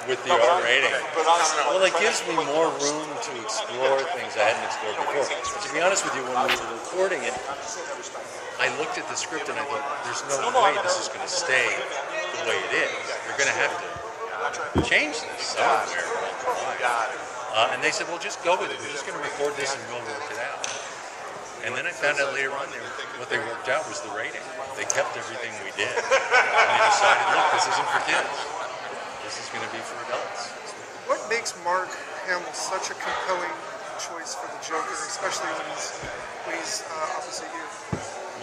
with the R rating. Well, it gives me more room to explore things I hadn't explored before. But to be honest with you, when we were recording it, I looked at the script and I thought, there's no way this is going to stay the way it is. You're going to have to change this somewhere along the line. And they said, well, just go with it. We're just going to record this and we'll work it out. And then I found out later on what they worked out was the rating. They kept everything we did. And they decided, look, this isn't for kids. This is going to be for adults. What makes Mark Hamill such a compelling choice for the Joker, especially when he's opposite you?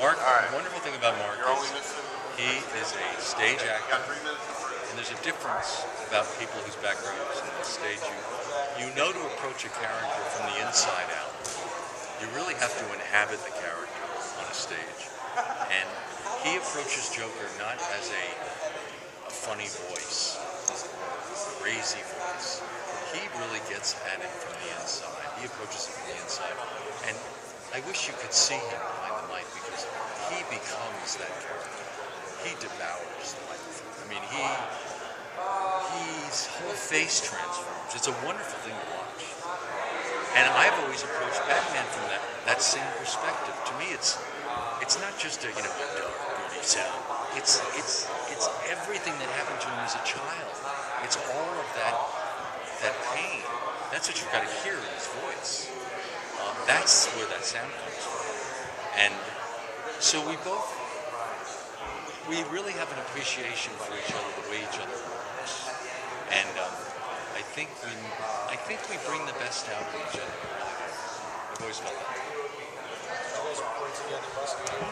Mark, the wonderful thing about Mark is he is a stage actor. And there's a difference about people whose backgrounds on the stage. You know to approach a character from the inside out. You really have to inhabit the character on a stage. And he approaches Joker not as a funny voice, crazy voice. He really gets at it from the inside. He approaches it from the inside. And I wish you could see him behind the mic because he becomes that character. He devours life. I mean, his whole face transforms. It's a wonderful thing to watch. And I've always approached Batman from that same perspective. To me, it's not just a dark, gritty sound. It's everything that happened to him as a child. It's all of that pain. That's what you've got to hear in his voice. That's where that sound comes from. And so we really have an appreciation for each other, the way each other works. And I think we bring the best out of each other. I've always felt that.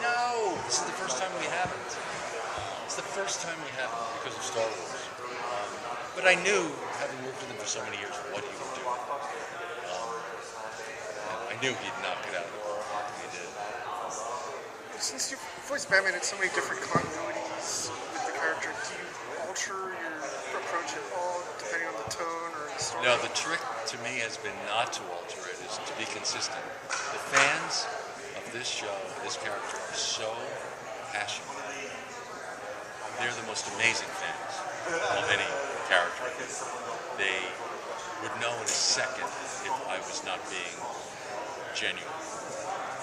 No, this is the first time we haven't. It's the first time we haven't because of Star Wars. But I knew, having worked with him for so many years, what he would do. I knew he'd knock it out of the park, and he did. Since you've voiced Batman in so many different continuities with the character, do you alter your approach at all, depending on the tone or the story? No, the trick to me has been not to alter it, is to be consistent. The fans of this show, this character, are so passionate. They're the most amazing fans of any character. They would know in a second if I was not being genuine.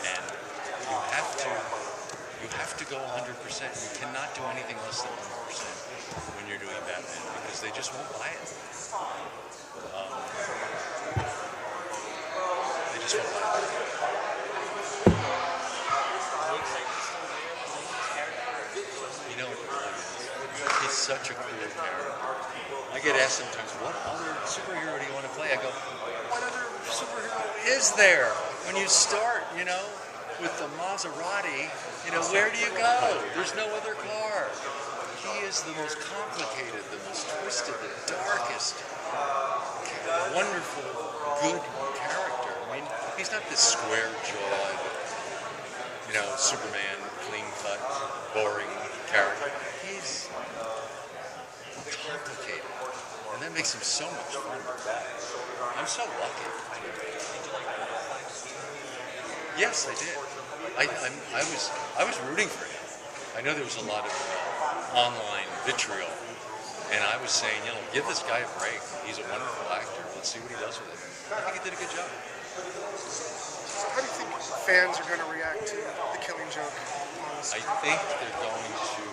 And you have to go 100%. You cannot do anything less than 100% when you're doing Batman because they just won't buy it. They just won't buy it. You know what it really is? He's such a cool character. I get asked sometimes, what other superhero do you want to play? I go, what other superhero is there? When you start, with the Maserati, where do you go? There's no other car. He is the most complicated, the most twisted, the darkest, wonderful, good character. I mean, he's not this square-jawed, Superman, clean-cut, boring character. He's complicated, and that makes him so much fun. I'm so lucky. Yes, I did. I was rooting for him. I know there was a lot of online vitriol, and I was saying, give this guy a break. He's a wonderful actor. Let's see what he does with it. I think he did a good job. So how do you think fans are going to react to The Killing Joke? I think they're going to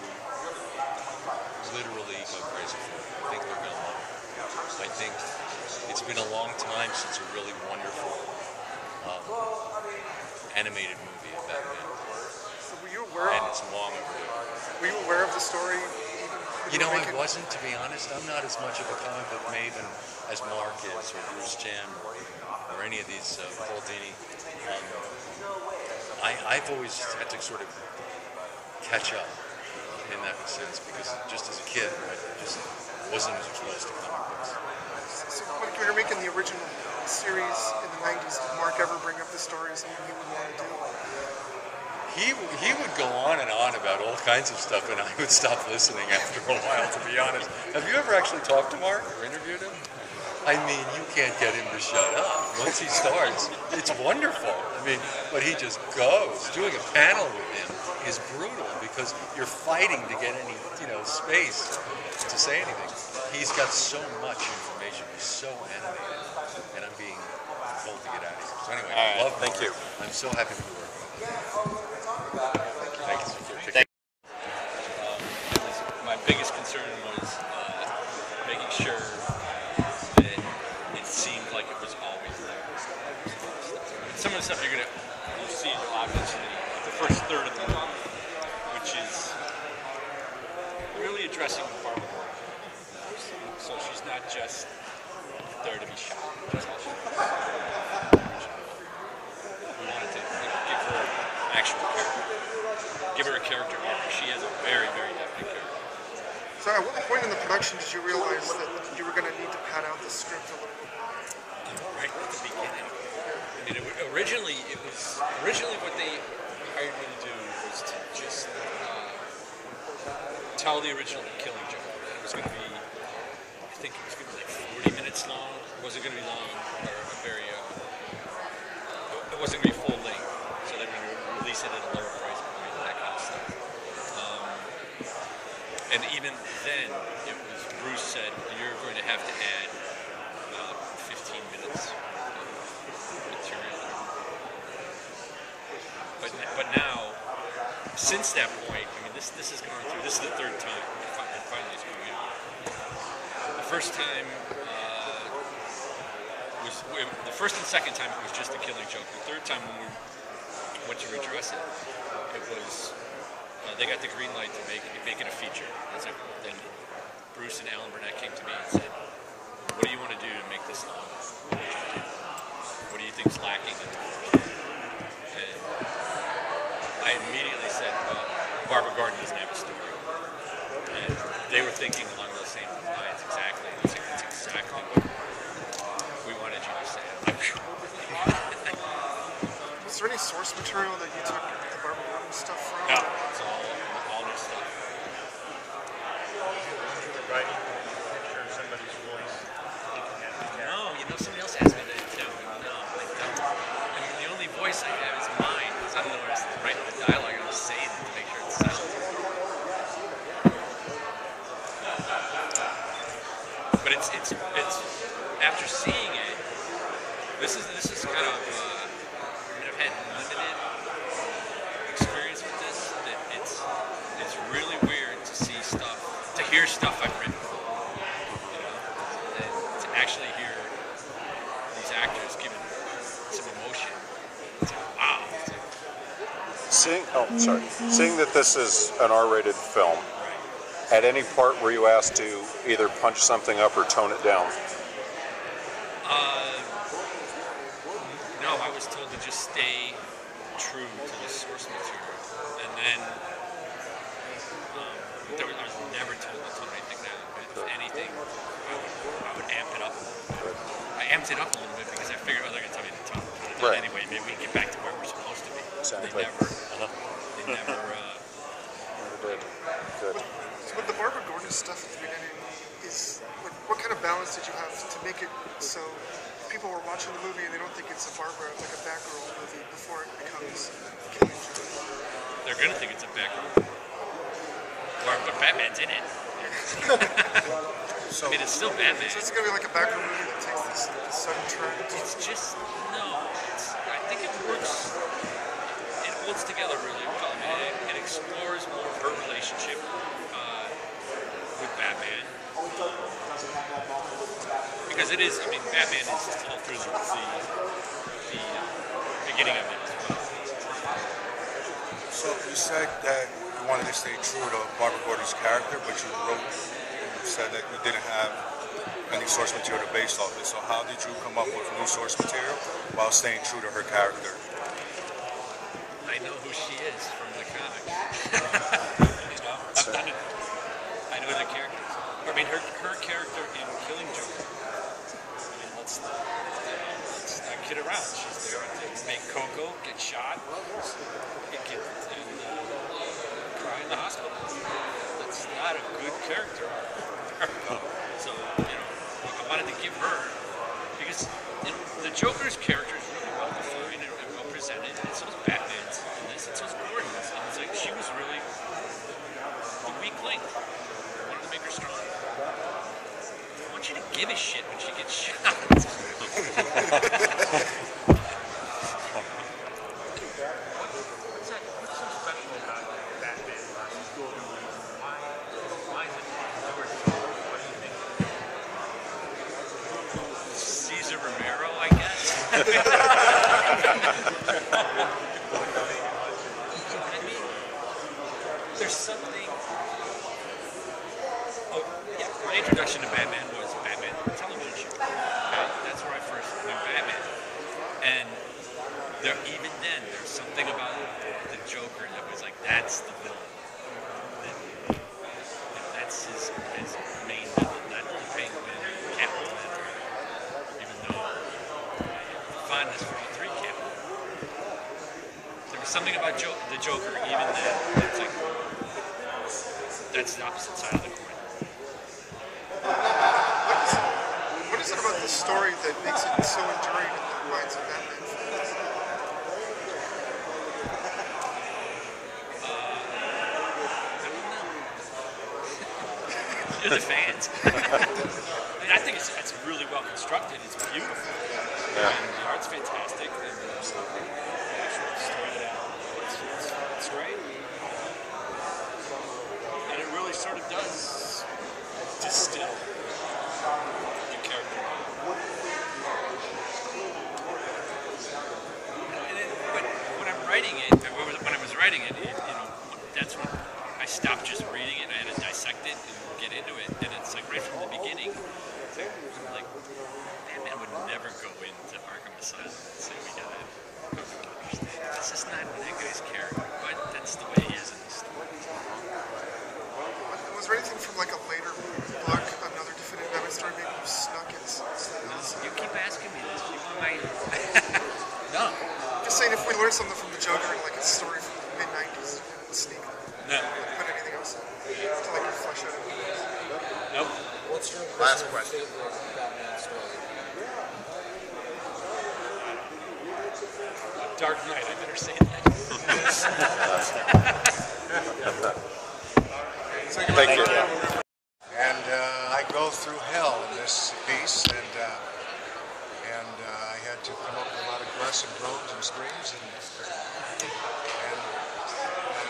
literally go crazy for it. I think they're going to love it. I think it's been a long time since a really wonderful animated movie of Batman. So were you aware? And it's long overdue. Were you aware of the story? I wasn't, to be honest. I'm not as much of a comic book maven as Mark is, or Bruce Timm, or any of these Paul Dini. I've always had to sort of catch up in that sense because just as a kid, I just wasn't as exposed to comic books. So when you were making the original series in the 90s, did Mark ever bring up the story as something he would want to do? He would go on and on about all kinds of stuff, and I would stop listening after a while, to be honest. Have you ever actually talked to Mark or interviewed him? I mean, you can't get him to shut up. Once he starts, it's wonderful. I mean, but he just goes. Doing a panel with him is brutal because you're fighting to get any, space to say anything. He's got so much information. He's so animated, and I'm being told to get out of here. So anyway, I love thank you. I'm so happy to be working with you. Thank you. Thank My biggest concern was making sure that it seemed like it was always there. Some of the stuff you'll see obviously the first third of the movie, which is really addressing the Barbara Gordon. So she's not just there to be shot. That's all she is. We wanted to give her an actual character. Give her a character arc. She has a very, very definite character. So at what point in the production did you realize that you were going to need to pad out the script a little bit? Right at the beginning. I mean, originally what they hired me to do was to just tell the original Killing Joke. It was going to be, I think it was going to be like 40 minutes long. It wasn't going to be long, or a very, it wasn't going to be full length. So they were going to release it at a lower price point and that kind of stuff. And even then, it was, Bruce said, you're going to have to add 15 minutes of material. But now, since that point, I mean, this has gone through, this is the third time, and finally it's coming out. The first time the first and second time it was just a Killing Joke. The third time when we went to redress it, it was, they got the green light to make it a feature. That's like, then Bruce and Alan Burnett came to me and said, what do you want to do to make this long? What do you think's lacking in the movie? And I immediately said, well, Barbara Gordon doesn't have a story. And they were thinking along those same lines exactly. It's exactly what we wanted you to say. Was there any source material that you took the Barbara Gordon stuff from? No, it's all new stuff. Writing picture of somebody's voice. No, somebody else asked me that too. No, I don't. I mean, the only voice I have is mine, because I'm the one who's writing the dialogue and I'm saying it to make sure it sounds. But it's after seeing it, this is kind of I've had limited experience with this. That it's really weird to see stuff, to hear stuff I've written, and to actually hear these actors giving some emotion. It's like, wow. Seeing that this is an R-rated film, at any part were you asked to either punch something up or tone it down? No, I was told to just stay true to the source material, and then I was never told to tone anything down. If anything, I would amp it up a little bit. I amped it up a little bit because I figured, they're going to tell me to tone it down anyway. Maybe we can get back to where we're supposed to be. Exactly. They never did. Good. So with the Barbara Gordon stuff at the beginning, what kind of balance did you have to make it so people were watching the movie and they don't think it's a Barbara, like a Batgirl movie before it becomes Killing Joke? They're going to think it's a Batgirl. But Batman's in it. So, I mean, it's still Batman. So it's going to be like a Batgirl movie that takes this sudden turn. It's just, no. I think it works. It holds together really well. I mean, it explores more of her relationship with Batman. Because it is, I mean, Batman is all through the beginning of it as well. So you said that you wanted to stay true to Barbara Gordon's character, but you said that you didn't have any source material based off it. So how did you come up with new source material while staying true to her character? I know who she is from the comics. I know the characters. I mean, her character in Killing Joke. I mean, let's not kid around. She's there to make Coco get shot, and cry in the hospital. That's not a good character. So, I wanted to give her give a shit when she gets shot. What's so special about Batman versus Golden Wings? Why is it your Joker? What do you think? Caesar Romero, I guess. I mean, there's something. Oh, yeah. My introduction to Batman was Batman the television show. Okay? That's where I first knew Batman. And there, even then, there's something about the Joker that was like, that's the villain. That's his main villain, not the Penguin, Catwoman, even though I have fondness for all three Catwoman. There was something about the Joker, even then, that's like, that's the opposite side of the coin. What is it about the story that makes it so enduring in the minds of Batman fans? I don't know. You're the fans. I mean, I think it's really well constructed. It's beautiful. Yeah. And the art's fantastic. And the actual story that it's great. And it really sort of does distill the character. And when I'm writing it, when I was writing it, that's when I stopped just reading it. I had to dissect it and get into it. And it's like right from the beginning, like Batman would never go into Arkham Asylum and say, "We gotta understand. This is not that guy's character," but that's the way he is in the story. Was there anything from like a later book, another definitive Batman story, maybe you snuck in? No, you keep asking me this. You want my no. Just saying, if we learned something from the Joker, like a story from the mid-90s, you didn't sneak No. put anything else in to like flesh out everything. Nope. What's your Last personal question. favorite Batman story? Dark Knight. I better say that. Thank you. And I go through hell in this piece, and I had to come up with a lot of grunts and groans and screams, and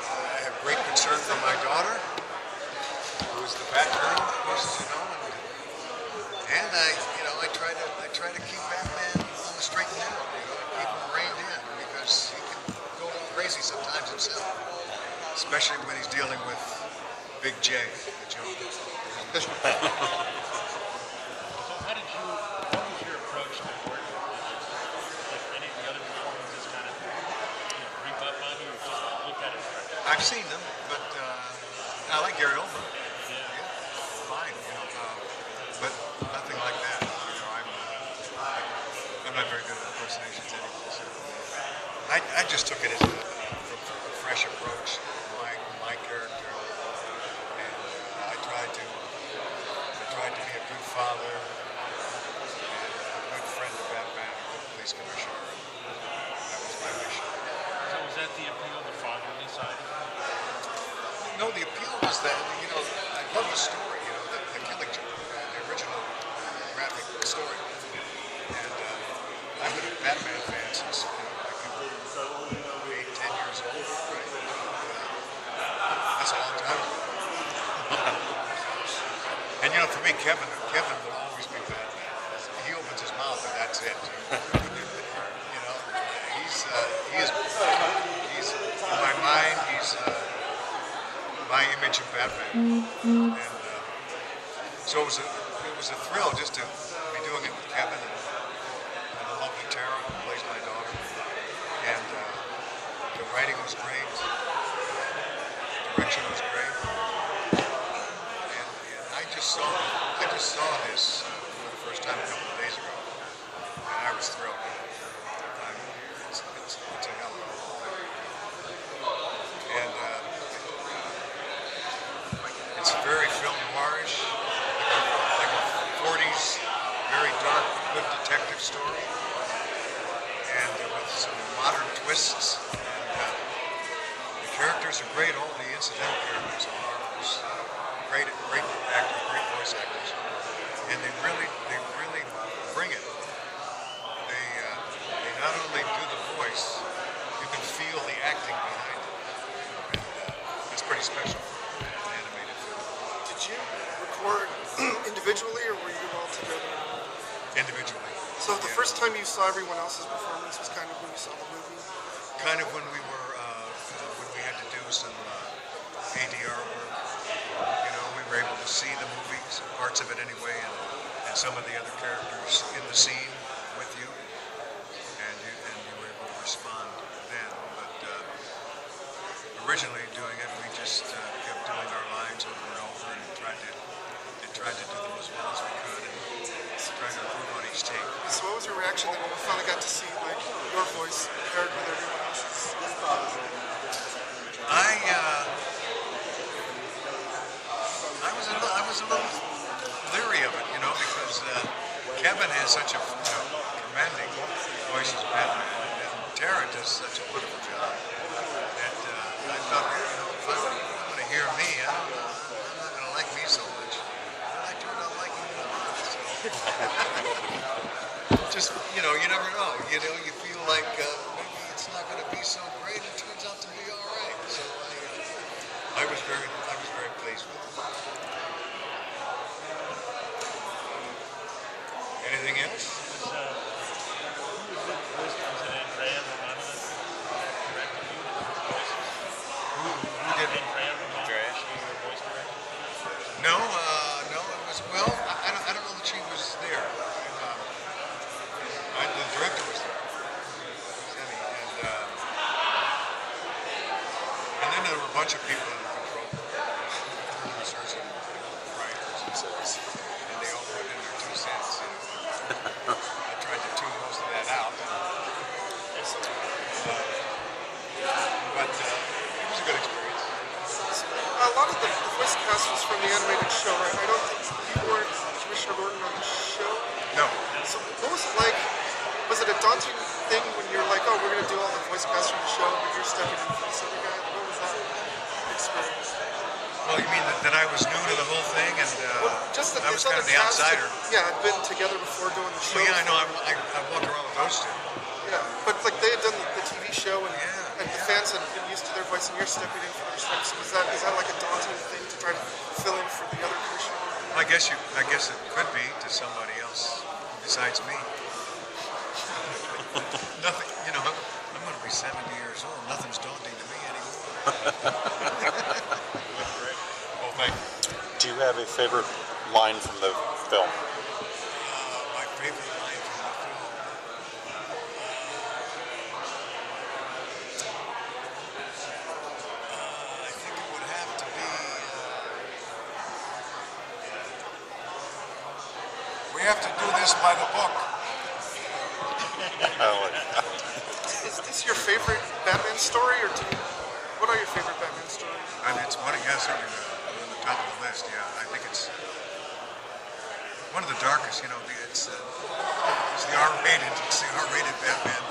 I have great concern for my daughter, who is the Batgirl, and I try to keep Batman on the straight and narrow, keep him reined in, because he can go a little crazy sometimes himself, especially when he's dealing with Big J, the Joker. So what was your approach to working with any of the other performances kind of creep up on you, or just look at it fresh? I've seen them, but I like Gary Oldman. Yeah. Fine, but nothing like that. I'm not very good at impersonations anyway. So I just took it as a fresh approach, my character, and I tried to be a good father, and a good friend to Batman, a good police commissioner. That was my mission. So was that the appeal, the fatherly side? No, the appeal was that, I love the story, the Killing Joke, the original graphic story. And I've been a Batman fan since, I was 8, 10 years old, right? That's a long time ago. And for me, Kevin will always be Batman. He opens his mouth and that's it. He's in my mind, he's my image of Batman. And so it was a thrill just to be doing it with Kevin and the lovely Tara, who plays my daughter. And the writing was great, the direction was great, and I just saw this for the first time a couple of days ago, and I was thrilled. It's a hell of a film. And it's very film noirish, like a 40s, very dark, good detective story, and with some modern twists. And the characters are great. All the incidental characters are marvelous. Great actors, great voice actors. and they really bring it. They not only do the voice, you can feel the acting behind it, and it's pretty special for an animated film. Did you record individually, or were you all together? Individually. So the first time you saw everyone else's performance was kind of when you saw the movie? Kind of when we were, when we had to do some ADR work. You know, we were able to see the movie, some parts of it anyway, and some of the other characters in the scene with you, and you were able to respond then. But originally doing it, we just kept doing our lines over and over and tried to do them as well as we could, and trying to improve on each take. So what was your reaction then when you finally got to see like your voice paired with everyone else's? I was a little leery of it, you know, because Kevin has such a commanding voice as Batman, and Tara does such a wonderful job. And I thought, you know, if I'm going to hear me, I'm not going to like me so much. I like to not like me enough. So, just, you know, you never know. You know, you feel like maybe it's not going to be so great. It turns out to be all right. So I was very pleased with it. Anything else? No, it was, well, I don't know that she was there. The director was there, and then there were a bunch of people in control, producers and writers, and they all put in their 2 cents. You know. I tried to tune most of that out, but it was a good experience. A lot of the voice cast was from the animated show, right? I don't think you weren't Commissioner Gordon on the show. No. So what was it like? Was it a daunting thing when you're like, oh, we're going to do all the voice cast from the show, but you're stepping in for this other guy? What was that experience? Well, you mean that I was new to the whole thing, and Just that I was these kind other of the cast outsider? Yeah, had been together before doing the show. Well, yeah, I know. I walked around with those 2. Yeah, but like they had done the TV show, and the Yeah. fans had been used to their voice, and you're stepping in for their stuff. So is that like a daunting thing to try to fill in for the other commissioner? I guess it could be to somebody else besides me. Nothing, you know. I'm going to be 70 years old. Nothing's daunting to me anymore. Well, thank you. Do you have a favorite line from the film? My favorite line from the film. I think it would have to be. We have to do this by the book. Is this your favorite Batman story, or what are your favorite Batman stories? I mean, it's one, yeah, certainly on the top of the list. Yeah, I think it's one of the darkest. You know, it's the R-rated Batman.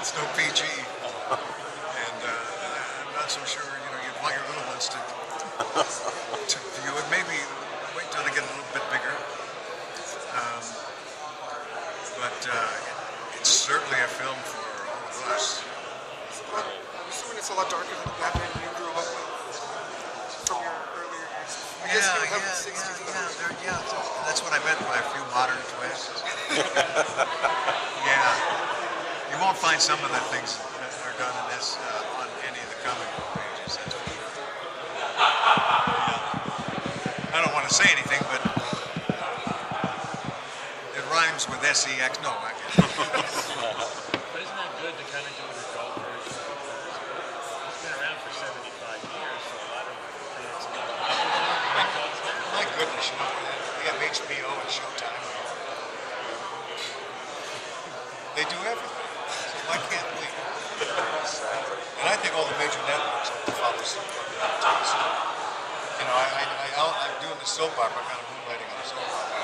It's no PG, and I'm not so sure. You know, you'd want your little ones to view it. Maybe wait till they get a little bit bigger. But it's certainly a film for all of us. I'm assuming it's a lot darker than the Batman you grew up with from your earlier years. I guess you have the 60s and the 70s. Yeah. That's what I meant by a few modern twists. Yeah. You won't find some of the things that are done in this on any of the comic book pages. That's for sure. I don't want to say anything, but it rhymes with SEX. No, I can't. But isn't that good to kind of do an adult version? It's been around for 75 years, so a lot of fans My goodness, you know, we have HBO and Showtime. They do everything. So why can't we? And I think all the major networks ought to follow suit. You know, I'm doing the soap opera, kind of moonlighting on a soap opera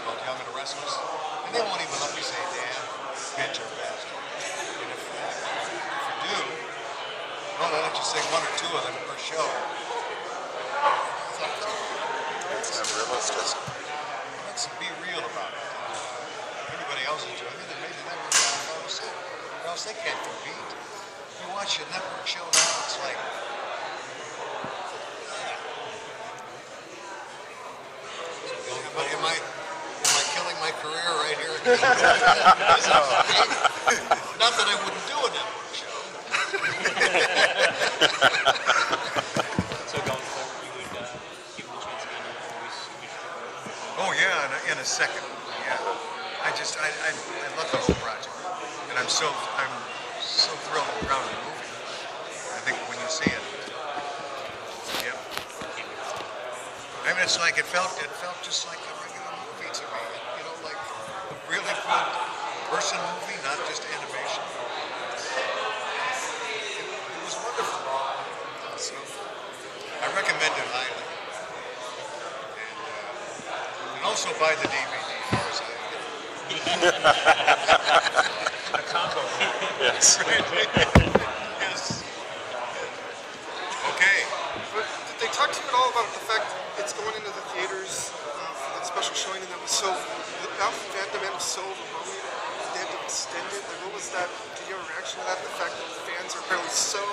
called Young and the Restless. And they won't even let me say damn, bitch, or bastard. And if you do, well, they'll let you say 1 or 2 of them per show. It's unrealistic. That's else. They can't compete. You watch a network show now, it's like, am I killing my career right here? Not that I wouldn't do a network show. So going forward, you would give them a chance again to voice. Oh yeah, in a second. Yeah, I love the whole project, and I'm so thrilled and proud of the movie. I think when you see it, yeah. I mean, it's like it felt just like a regular movie to me. You know, like a really good person movie, not just animation. It was wonderful. So I recommend it highly. And also buy the DVD. A combo. Yes. Yes. Okay. But did they talk to you at all about the fact it's going into the theaters for that special showing, and that was so the fandom was so overwhelming, they had to extend it? Like, what was that? Did you have a reaction to that? The fact that the fans are apparently so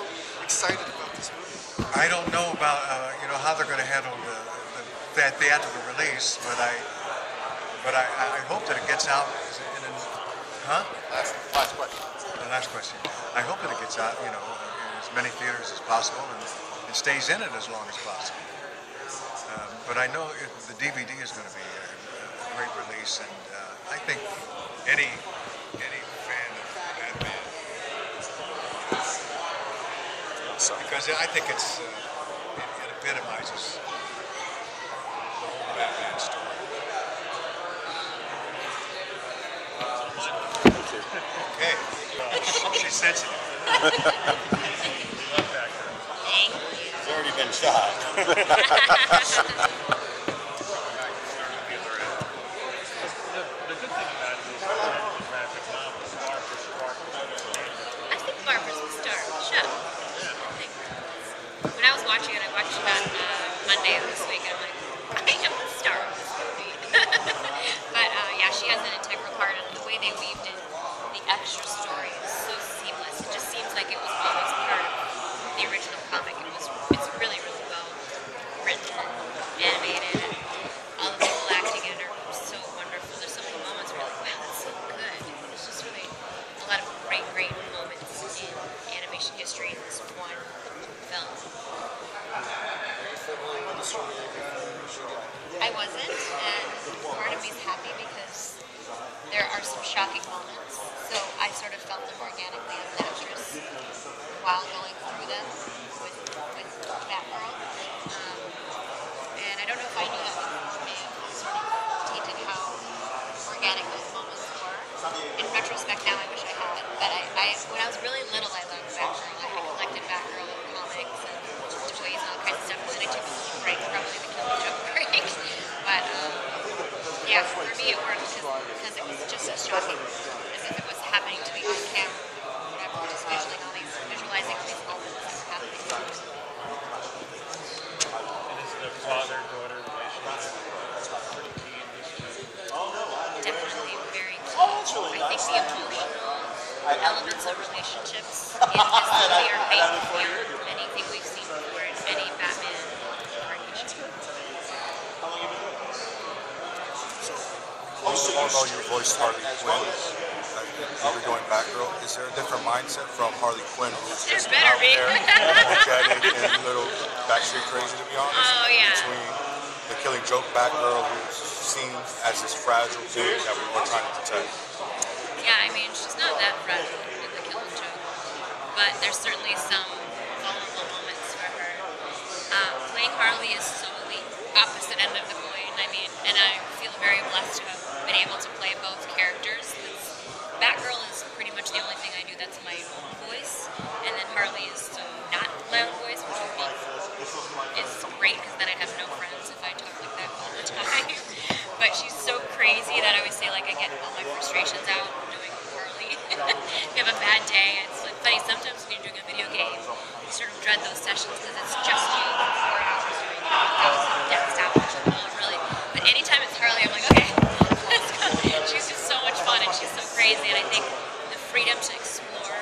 excited about this movie. I don't know about how they're going to handle that theatrical release, but I hope that it gets out. Last question. The last question. I hope that it gets out, in as many theaters as possible and stays in it as long as possible. But I know the DVD is going to be a great release, and I think any fan of Batman, because I think it epitomizes the whole Batman story. Okay. She's sensitive. It's already been shot. The good thing about it is the graphic novel, Barbara's I think Barbara's the star of the show. I think. When I was watching it, I watched it on Monday of this week, and I'm like, I am the star of this movie. But yeah, she has an integral part, and the way they weaved in the extra story is so seamless. It just seems like it was always part of the original comic. It's really, really well written and animated, and all the people acting in it are so wonderful. There's so many moments where you're like, wow, that's so good. It's just really a lot of great, great moments in animation history in this one film. I wasn't, and part of me's happy because there are some shocking moments, so I sort of felt them organically as an actress while going through them with Batgirl. And I don't know if I knew that before, may have sort of tainted how organic those moments were. In retrospect now, I wish I had, but when I was really little, I loved Batgirl. I had collected Batgirl comics and toys and all kinds of stuff, and then I took a little break, probably the Killing Joke break. But yeah, for me it worked because it was just as shocking as if it was happening to me on camera, whatever, just visualizing all these moments that were happening. And is the father-daughter relationship pretty key in this too? Definitely very key. I think the emotional elements of relationships in this movie are baked beyond anything we've seen before in any Batman incarnation. Although you voiced Harley Quinn, you were doing Batgirl, is there a different mindset from Harley Quinn, who's There just better out be. there, energetic, and a little batshit crazy, to be honest? Oh, yeah. Between the Killing Joke Batgirl, who's seen as this fragile being that we were trying to protect. Yeah, I mean, she's not that fragile in the Killing Joke, but there's certainly some vulnerable moments for her. Playing Harley is so the opposite end of the coin. I mean, and I feel very blessed to have been able to play both characters. Batgirl is pretty much the only thing I do that's my own voice, and then Harley is not my own voice, which I think is great because then I'd have no friends if I talk like that all the time. But she's so crazy that I always say, like, I get all my frustrations out doing Harley. If you have a bad day, it's like funny. Sometimes when you're doing a video game, you sort of dread those sessions because it's just you for 4 hours doing 1,000 deaths out, which is really. But anytime it's Harley, I'm like, okay, let's go. She's just so much fun and she's so crazy, and I think the freedom to explore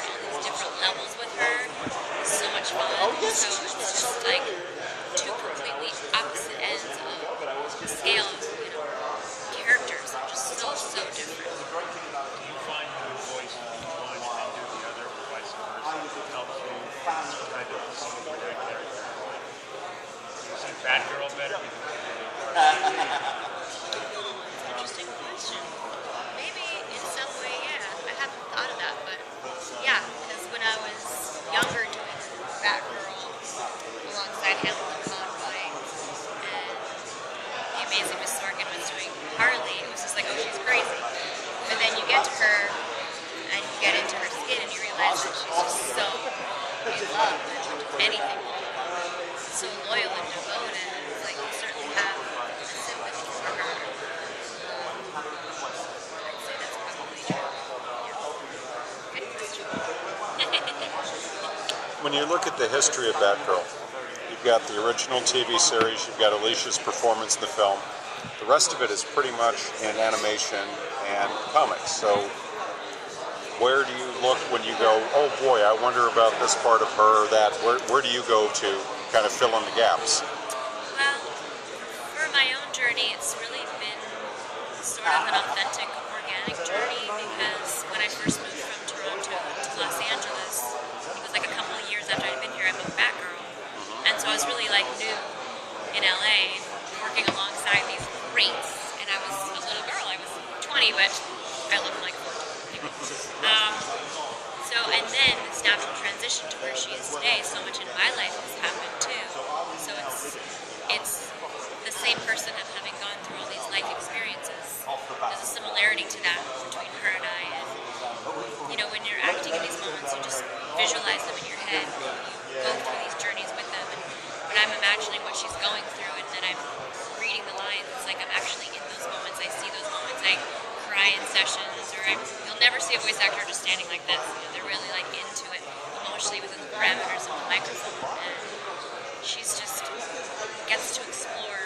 all better than Interesting question. Maybe in some way, yeah. I haven't thought of that, but yeah, because when I was younger doing Batgirl alongside Hamilton Conroy and the amazing Miss Sorkin was doing Harley, it was just like, oh, she's crazy. But then you get to her and you get into her skin and you realize that she's just so in love with anything, so loyal and devoted. It's like you certainly have a sympathy for her. I'd say that's probably true. Yeah. Good question. When you look at the history of Batgirl, you've got the original TV series, you've got Alicia's performance in the film. The rest of it is pretty much in animation and comics. So where do you look when you go, oh boy, I wonder about this part of her or that? Where do you go to kind of fill in the gaps? Well, for my own journey, it's really been sort of an authentic, organic journey because when I first moved from Toronto to Los Angeles, it was like a couple of years after I'd been here, I moved Batgirl. And so I was really like new in LA, working alongside these greats. And I was a little girl, I was 20, but I looked like 14. And then this natural transition to where she is today, so much in my life has happened too. So it's the same person having gone through all these life experiences. There's a similarity to that between her and I. And, you know, when you're acting in these moments, you just visualize them in your head. You go through these journeys with them. And when I'm imagining what she's going through and then I'm reading the lines, it's like I'm actually in those moments. I see those moments. I cry in sessions, or you'll never see a voice actor just standing like this. You know, they're really like into it emotionally within the parameters of the microphone. And she's just gets to explore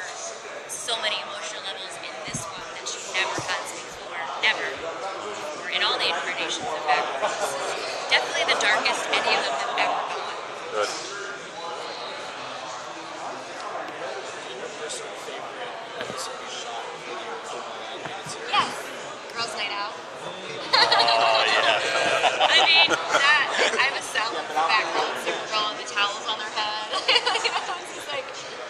so many emotional levels in this one that she never has before, ever, or in all the incarnations of Batgirl. Definitely the darkest any of them have ever gone. Good. Yes, girls' night out. Oh, yeah. I mean, that, I was selling Batgirl and Supergirl and the towels on their head. You know, it's just like,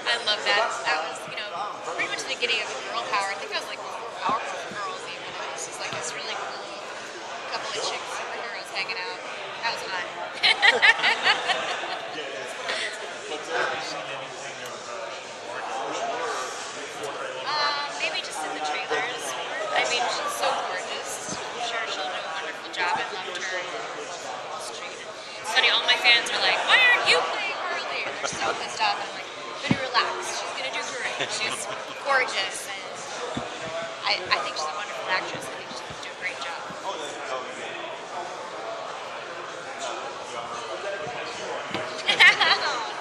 I love that. That was, you know, pretty much the beginning of the girl power. I think I was like powerful girls even. It was just like this really cool couple of chicks, superheroes hanging out. That was hot. Maybe just in the trailers. I mean, she's so gorgeous. I'm sure she'll do a wonderful job. I loved her in Wall Street. It's funny, all my fans are like, why aren't you playing Harley? And they're so pissed off. And I'm like, gonna relax. She's gonna do great. She's gorgeous. And I think she's a wonderful actress. I think she's gonna do a great job.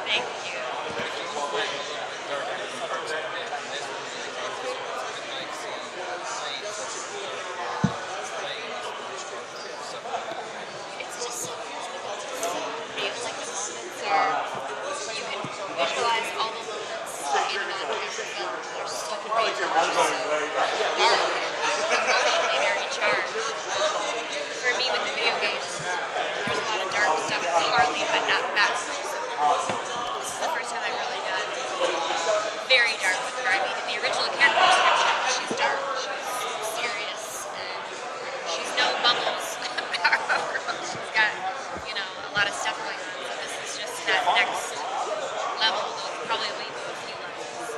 Thank you. It's just feels like the moments are, you can visualize all the moments in non-camera film. They're so great. They're just so dark and emotionally very charged. For me with the video games, there's a lot of dark stuff with Harley, but not Batgirl. This is the first time I've really done very dark with her. I mean, in the original character description, she's dark, she's serious, and she's no bubbles about her. She's got, you know, a lot of stuff going on. So this is just that next level. They'll probably leave a few levels.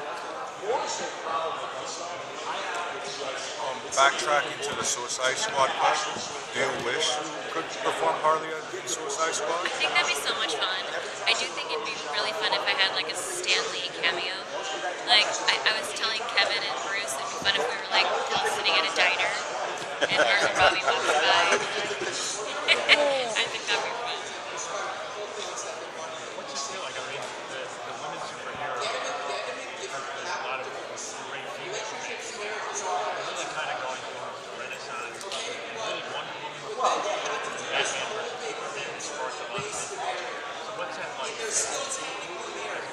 Backtracking to the Suicide Squad question, do you wish you could perform Harley in Suicide Squad? I think that'd be so much fun. I do think it'd be really fun if I had like a Stan Lee cameo. Like I was telling Kevin and Bruce, it'd be fun if we were like all sitting at a diner and Margot Robbie walks by. I think that'd be fun. What's it feel like? I mean, the women superheroes have a lot of great female characters. They're really kind of going through a renaissance. And really Wonder Woman, Batman versus Superman has sparked a lot of interest. So what's that like as a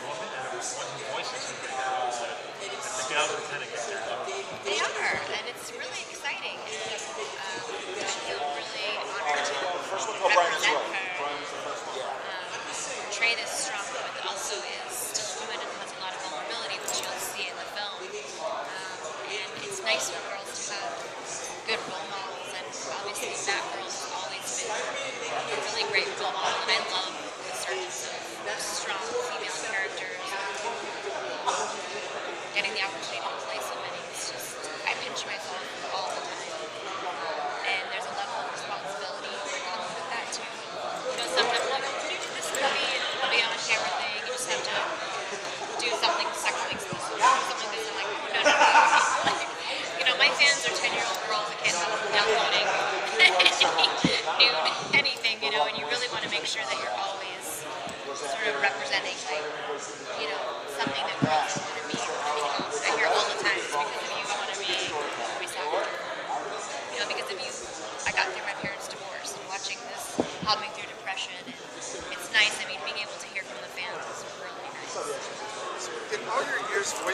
woman and as one who voices superheroes that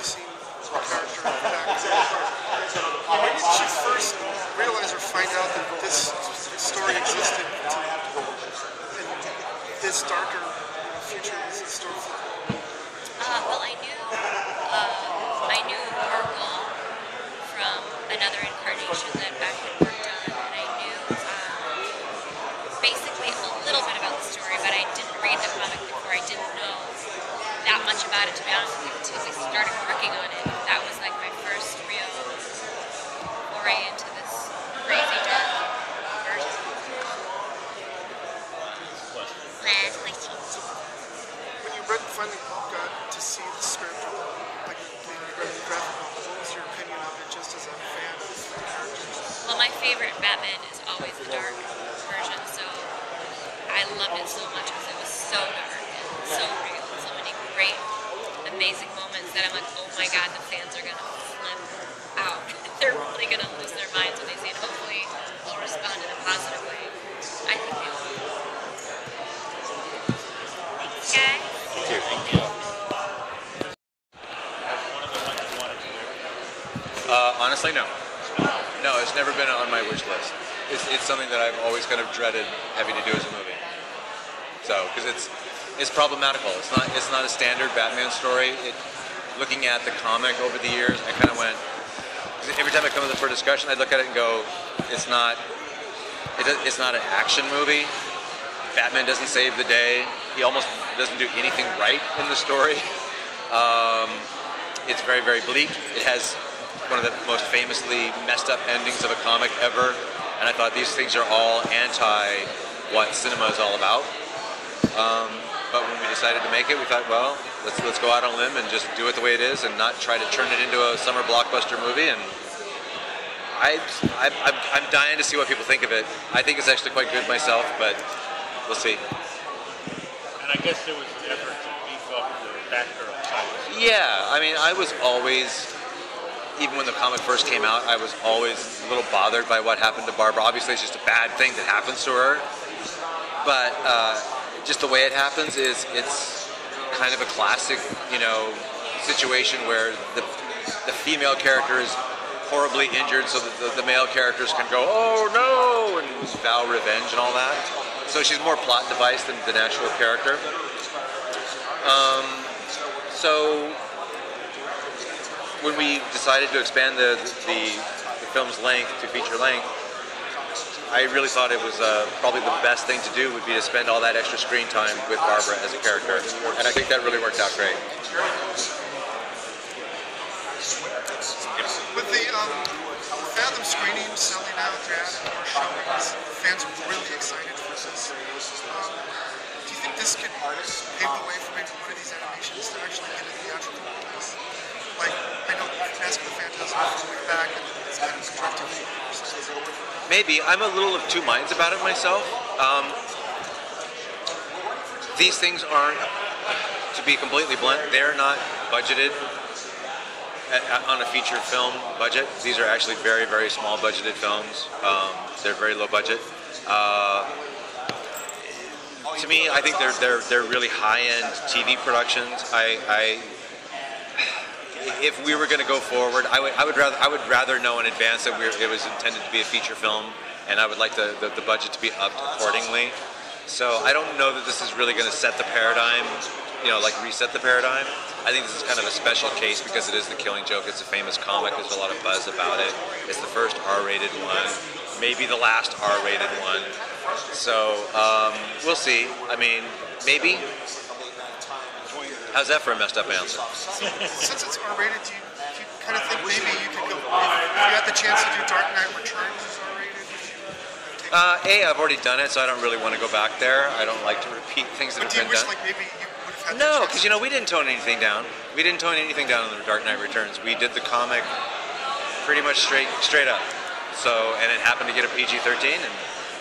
seen the character back. When did you first realize or find out that this story existed and this darker future was in store for you? Well, I knew Harley from another incarnation that I had worked on, and I knew basically a little bit about the story, but I didn't read the comic before. I didn't know that much about it, to be honest with you, until we started working on it. That was like my first real foray into this crazy dark version. Last question. When you finally got to see the script, like when you read the graphic novel, what was your opinion of it just as a fan of the characters? Well, my favorite Batman is always the dark version, so I loved it so much because it was so dark and so real, and so many great, amazing moments that I'm like, oh my god, the fans are gonna flip out. They're really gonna lose their minds when they see it. Hopefully, they'll respond in a positive way. I think they will. Guys? Thank you. Honestly, no. No, it's never been on my wish list. It's something that I've always kind of dreaded having to do as a movie. So, because it's problematical. It's not a standard Batman story. Looking at the comic over the years, I kind of went. Every time I come in for a discussion, I look at it and go, it's not an action movie. Batman doesn't save the day. He almost doesn't do anything right in the story. It's very, very bleak. It has one of the most famously messed up endings of a comic ever, and I thought these things are all anti what cinema is all about. But when we decided to make it, we thought, well, let's go out on a limb and just do it the way it is, and not try to turn it into a summer blockbuster movie. And I'm dying to see what people think of it. I think it's actually quite good myself, but we'll see. And I guess there was an effort to beef up the Batgirl side. Yeah, I mean, I was always, even when the comic first came out, I was always a little bothered by what happened to Barbara. Obviously, it's just a bad thing that happens to her. But just the way it happens is it's kind of a classic, situation where the female character is horribly injured so that the male characters can go, oh no, and vow revenge and all that. So she's more plot device than the actual character. So when we decided to expand the film's length to feature length, I really thought it was probably the best thing to do would be to spend all that extra screen time with Barbara as a character, and I think that really worked out great. With the Fathom screening selling out, they're adding more showings, fans are really excited for this. Do you think this could pave the way for maybe one of these animations to actually get a theatrical release? Like, I know Mask of the Phantasm is way back and it's kind of drifting. Maybe. I'm a little of two minds about it myself. These things aren't, to be completely blunt, they're not budgeted on a feature film budget. These are actually very, very small budgeted films. They're very low budget. To me, I think they're really high-end TV productions. If we were going to go forward, I would rather know in advance that it was intended to be a feature film, and I would like the budget to be upped accordingly. So I don't know that this is really going to set the paradigm, like reset the paradigm. I think this is kind of a special case because it is The Killing Joke. It's a famous comic. There's a lot of buzz about it. It's the first R-rated one, maybe the last R-rated one. So we'll see. I mean, maybe. How's that for a messed up answer? Since it's R-rated, do you kind of think maybe you could go, if you had the chance to do Dark Knight Returns as R-rated, would you take I've already done it, so I don't really want to go back there. I don't like to repeat things that have been done. But do you wish like maybe you would have had No, because we didn't tone anything down. We didn't tone anything down in the Dark Knight Returns. We did the comic pretty much straight up. So, and it happened to get a PG-13, and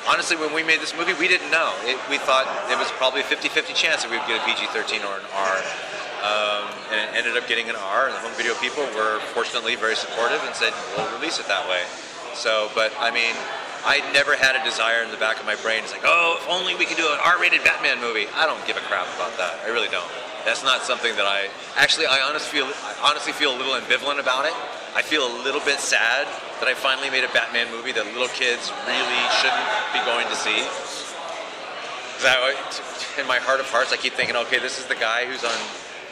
honestly, when we made this movie, we didn't know. We thought it was probably a 50-50 chance that we would get a PG-13 or an R. And it ended up getting an R, and the home video people were fortunately very supportive and said, we'll release it that way. So, but I mean, I never had a desire in the back of my brain. It's like, oh, if only we could do an R-rated Batman movie. I don't give a crap about that. I really don't. That's not something that I honestly feel a little ambivalent about it. I feel a little bit sad that I finally made a Batman movie that little kids really shouldn't be going to see. In my heart of hearts, I keep thinking, okay, this is the guy who's on,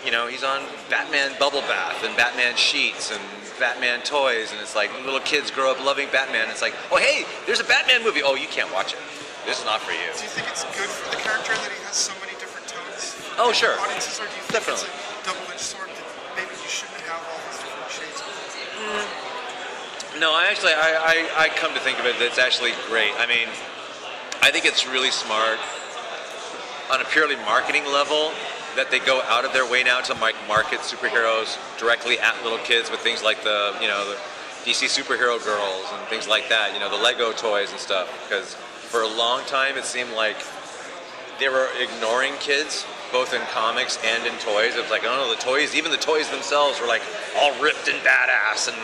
he's on Batman Bubble Bath and Batman Sheets and Batman toys, and it's like little kids grow up loving Batman. It's like, oh hey, there's a Batman movie. Oh, you can't watch it. This is not for you. Do you think it's good for the character that he has so many different tones? Oh, sure. Audiences, or do you think Definitely. it's a double-edged sword that maybe you shouldn't have all these different shades of it? No, I come to think of it, that's actually great. I mean, I think it's really smart on a purely marketing level that they go out of their way now to market superheroes directly at little kids with things like the DC superhero girls and things like that, the Lego toys and stuff. Because for a long time it seemed like they were ignoring kids, both in comics and in toys. It was like, oh no, the toys, even the toys themselves were like all ripped and badass and,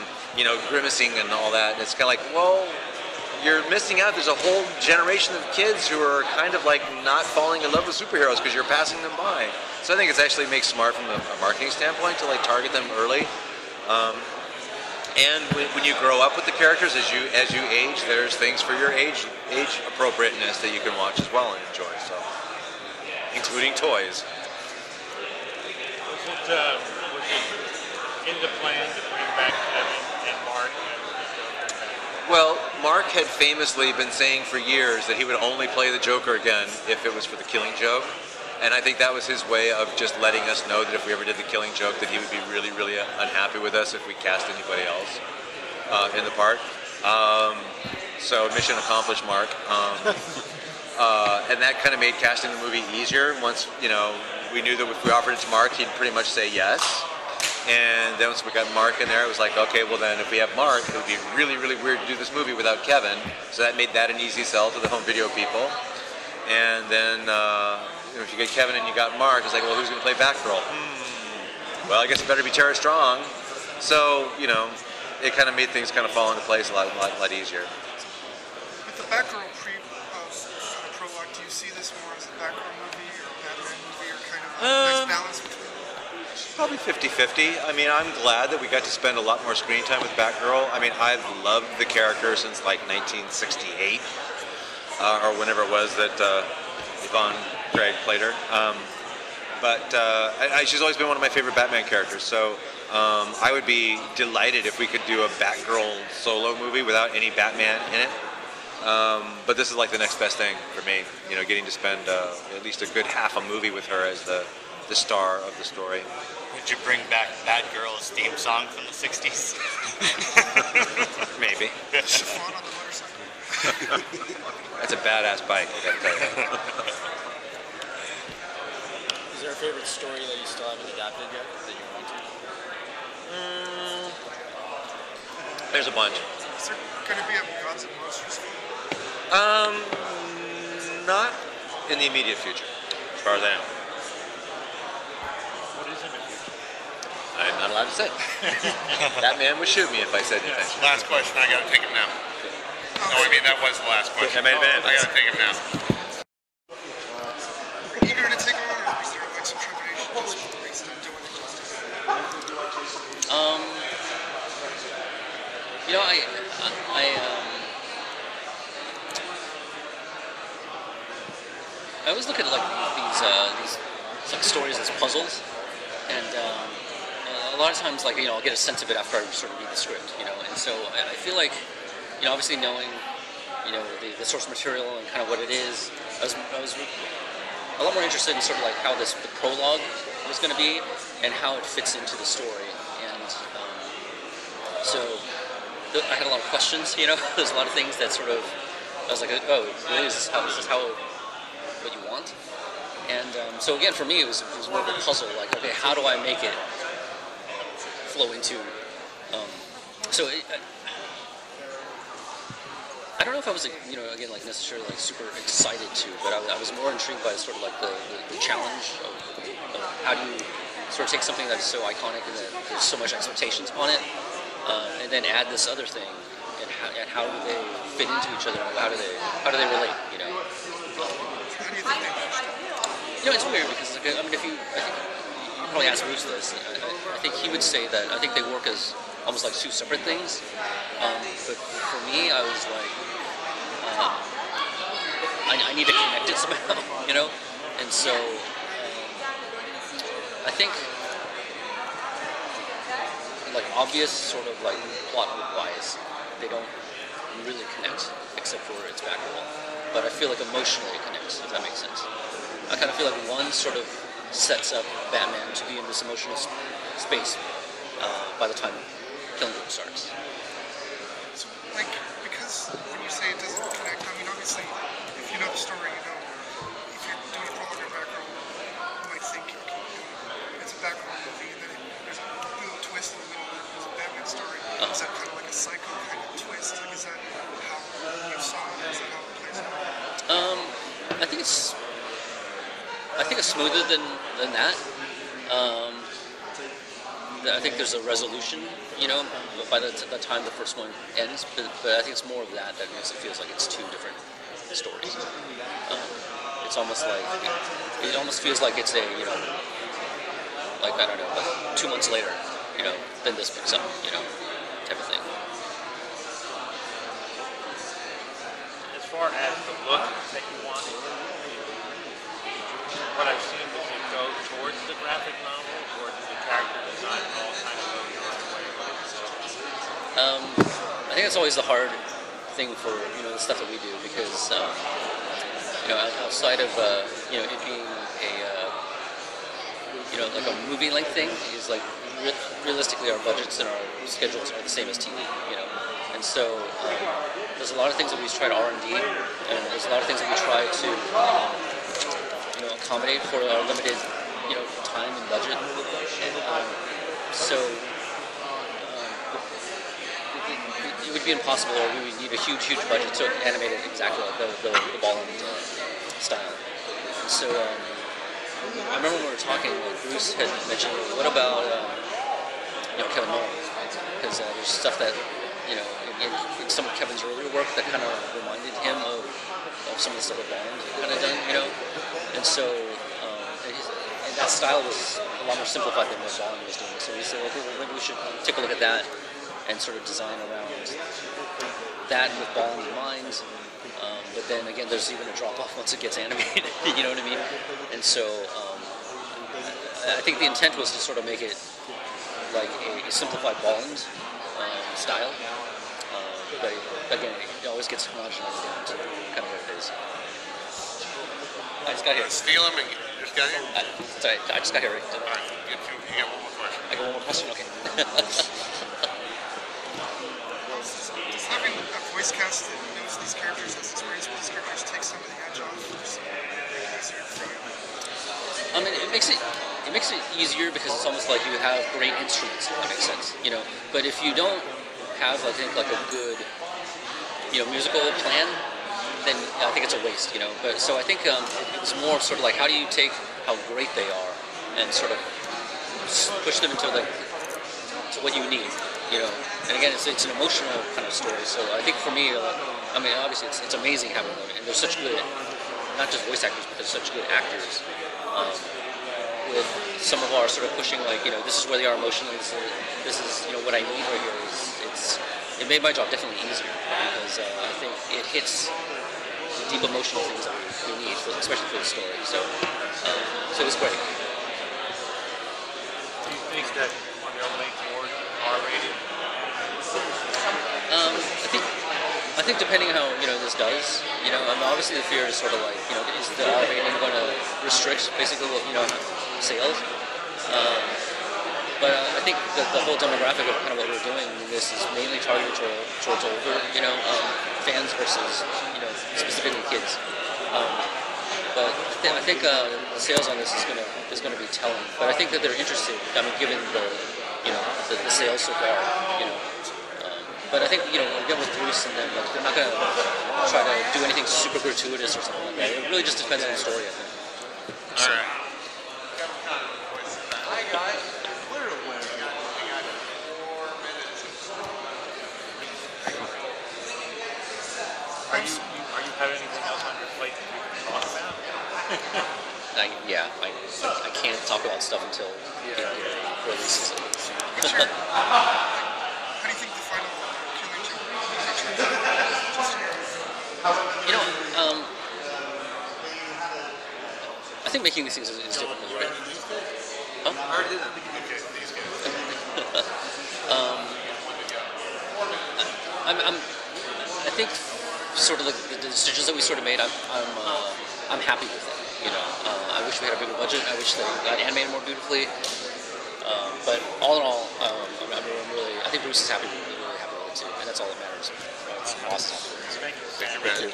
grimacing and all that. And it's kind of like, well, you're missing out. There's a whole generation of kids who are kind of like not falling in love with superheroes because you're passing them by. So I think it's actually makes smart from a marketing standpoint to like target them early. And when you grow up with the characters, as you age, there's things for your age appropriateness that you can watch as well and enjoy. So, including toys. Was it in the plan to bring back Kevin and Mark? Well, Mark had famously been saying for years that he would only play the Joker again if it was for the Killing Joke. And I think that was his way of just letting us know that if we ever did the Killing Joke, that he would be really, really unhappy with us if we cast anybody else in the part. So mission accomplished, Mark. And that kind of made casting the movie easier. Once, we knew that if we offered it to Mark, he'd pretty much say yes. And then once we got Mark in there, it was like, okay, well then if we have Mark, it would be really, really weird to do this movie without Kevin. So that made that an easy sell to the home video people. And then if you get Kevin and you got Mark, it's like, well, who's going to play Batgirl? Well, I guess it better be Tara Strong. So, it kind of made things kind of fall into place a lot easier. With the Batgirl prologue, do you see this more as a Batgirl movie or a Batman movie, or kind of a nice balance between them? Probably 50-50. I mean, I'm glad that we got to spend a lot more screen time with Batgirl. I mean, I've loved the character since like 1968, or whenever it was that Yvonne Craig played her. But she's always been one of my favorite Batman characters. So I would be delighted if we could do a Batgirl solo movie without any Batman in it. But this is like the next best thing for me. Getting to spend at least a good half a movie with her as the star of the story. Would you bring back Batgirl's theme song from the 60s? Maybe. Chiffon on the motorcycle. That's a badass bike, I gotta tell you. Is there a favorite story that you still haven't adapted yet that you want to? There's a bunch. Is there going to be a Gods and Monsters film? Not in the immediate future, as far as I know. What is in the future? I'm not allowed to say. That man would shoot me if I said anything. Last question, I gotta take him now. No, I mean, that was the last question. That might have been. I gotta take him now. Eager to take on, or is there like some trepidation just based on doing it justice? I always look at like these like stories as puzzles, and a lot of times I'll get a sense of it after I sort of read the script, and so I feel like obviously knowing the source material and kind of what it is, I was a lot more interested in sort of like how the prologue was going to be and how it fits into the story, and so I had a lot of questions. There's a lot of things that sort of I was like, oh, really? Is this how what you want? And so again, for me, it was more of a puzzle. Like, okay, how do I make it flow into? I don't know if I was, again, like necessarily like super excited to, but I was more intrigued by sort of like the challenge of how do you sort of take something that's so iconic and that there's so much expectations on it, and then add this other thing, and how do they fit into each other? How do they relate? How do you think they matched up? It's weird because I think probably ask Bruce this. I think he would say that I think they work as almost like two separate things. But for me, I was like, I need to connect it somehow, you know? And so I think like obvious sort of like plot wise, they don't really connect except for its Batgirl. But I feel like emotionally it connects, if that makes sense. I kind of feel like one sort of sets up Batman to be in this emotional space by the time Killing Joke starts. So, like, because when you say it doesn't connect, I mean, obviously, if you know the story, you know, if you're doing a prologue or Batgirl, you might think, okay, it's a Batgirl movie, and then there's a little twist in the middle that it's a Batman story. Is that kind of like a psycho kind of twist? Like, is that how you saw it? Is that how it plays out? I think it's smoother than that. I think there's a resolution, you know, by the time the first one ends. But I think it's more of that makes it feels like it's two different stories. It's almost like it almost feels like it's a, you know, like I don't know, like 2 months later, you know, then this picks up, you know, type of thing. As far as the look that you wanted, what I've seen, does it go towards the graphic novel, or does the character design all kind of go your own way? I think it's always the hard thing for, you know, the stuff that we do, because you know, outside of you know, it being a you know, like a movie length thing, is like realistically our budgets and our schedules are the same as TV, you know, and so there's a lot of things that we try to R&D, and there's a lot of things that we try to you know, accommodate for our limited, you know, time and budget. So it would be impossible, or we would need a huge budget to animate it exactly like the Ball and style. And so I remember when we were talking, like Bruce had mentioned, what about you know, Kevin Nolan? Because there's stuff that, you know, in some of Kevin's earlier work that kind of reminded him of some of the stuff that Bond had kind of done, you know. And so and that style was a lot more simplified than what Bond was doing. So we said, okay, well, maybe we should take a look at that and sort of design around that with Bond in mind. But then again, there's even a drop-off once it gets animated, you know what I mean? And so I think the intent was to sort of make it like a simplified Bond style. But again, it always gets homogenized down to kind of what it is. I just got here. Steal him and just got here? Sorry, I just got here. All right, you get one more question. I got one more question? Okay. Does having a voice cast that knows these characters, has experience with these characters, take some of the edge off, or just make it easier for you? I mean, it makes it easier because it's almost like you have great instruments, if that makes sense, you know. But if you don't have, I think, like a good, you know, musical plan, then I think it's a waste, you know. But so I think it's more sort of like, how do you take how great they are and sort of push them into like to what you need, you know. And again, it's an emotional kind of story. So I think for me, I mean, obviously it's amazing having them, and they're such good, not just voice actors, but they're such good actors. With some of our sort of pushing, like, you know, this is where they are emotionally. This is you know, what I need right here. It made my job definitely easier, because I think it hits the deep emotional things that we need, especially for the story. So it was great. Do you think that they'll make more R-rated? I think depending how, you know, this does, you know, I mean, obviously the fear is sort of like, you know, is the R rating going to restrict basically, you know, sales? But I think that the whole demographic of kind of what we're doing in this is mainly targeted towards older, you know, fans versus, you know, specifically kids. But I think the sales on this is gonna be telling. But I think that they're interested. I mean, given the, you know, the sales so far, you know. But I think, you know, again with Bruce and them, like, they're not gonna try to do anything super gratuitous or something like that. It really just depends on the story, I think. All right. Are you have anything else on your plate that you can talk about? I can't talk talk about stuff until he releases it. What's your, how do you think the final Killing Joke picture just You know, I think making these things is different when you're written. Huh? I already did that. I think sort of like the decisions that we sort of made, I'm happy with it. You know, I wish we had a bigger budget. I wish that it got animated more beautifully. But all in all, I'm really, I think Bruce is happy. Really happy with it too, and that's all that matters. Awesome. Thank you.